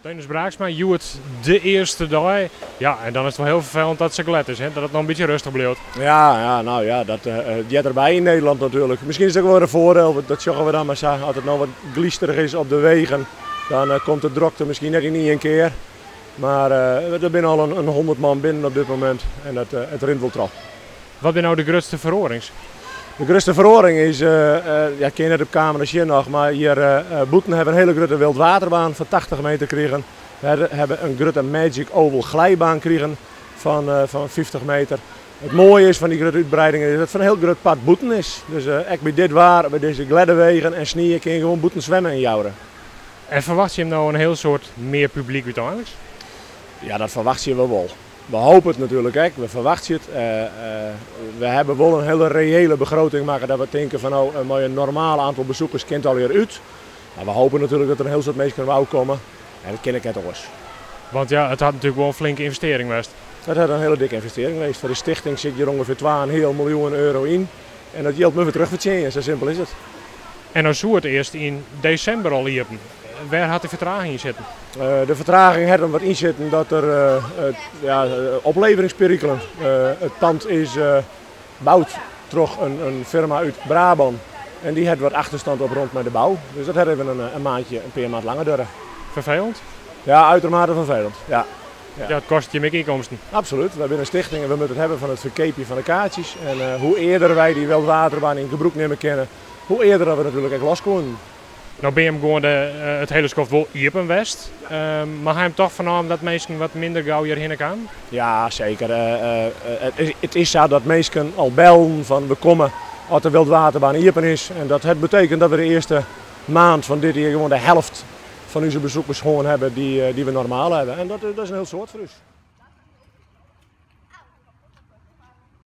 Teunus Braaksma, je het de eerste dag. Ja, en dan is het wel heel vervelend dat het zo glad is, hè? Dat het nog een beetje rustig blijft. Nou ja, dat jet erbij in Nederland natuurlijk. Misschien is het ook wel een voordeel, dat zeggen we dan maar zo. Als het nou wat glisterig is op de wegen, dan komt de drukte misschien net niet een keer. Maar er zijn al een 100 man binnen op dit moment en het rint wel terug. Wat zijn nou de grootste verhorings? De grootste verhoring is, ik ken net op camera zien nog, maar hier Boeten hebben een hele grote wildwaterbaan van 80 meter gekregen. We hebben een grote Magic Oval glijbaan gekregen van 50 meter. Het mooie is van die grote uitbreidingen is dat het van een heel groot pad Boeten is. Dus echt bij dit waar, bij deze gladde wegen en sneeuw kun je gewoon Boeten zwemmen in Jouren. En verwacht je hem nou een heel soort meer publiek uiteindelijk? Ja, dat verwacht je wel. We hopen het natuurlijk, hè. We verwachten het. We hebben wel een hele reële begroting maken dat we denken van nou, een normaal aantal bezoekers kent alweer uit. Maar we hopen natuurlijk dat er een heel soort mensen wou komen. En dat ken ik het ook eens. Want ja, het had natuurlijk wel een flinke investering geweest. Dat had een hele dikke investering geweest. Voor de stichting zit hier ongeveer 2,5 miljoen euro in. En dat geld moet weer terug verdienen, zo simpel is het. En dan zou het eerst in december al hier. Waar had de vertraging in zitten? De vertraging had hem wat inzitten dat er opleveringsperikelen. Het pand is gebouwd door een firma uit Brabant. En die had wat achterstand op rond met de bouw. Dus dat hadden we een paar maand langer duren. Vervelend? Ja, uitermate vervelend. Ja, het kost je meer inkomsten. absoluut. We hebben een stichting en we moeten het hebben van het verkeepje van de kaartjes. En hoe eerder wij die wildwaterbaan in gebruik nemen kennen, hoe eerder we natuurlijk echt los kunnen. Nou ben je hem gewoon het hele schoft wel iepen west. Maar hij hem toch vernomen dat mensen wat minder gauw hierheen gaan? Ja, zeker. Het is zo dat mensen al bellen van we komen als de wildwaterbaan iepen is. En dat betekent dat we de eerste maand van dit jaar gewoon de helft van onze bezoekers gewoon hebben die we normaal hebben. En dat is een heel soort voor ons.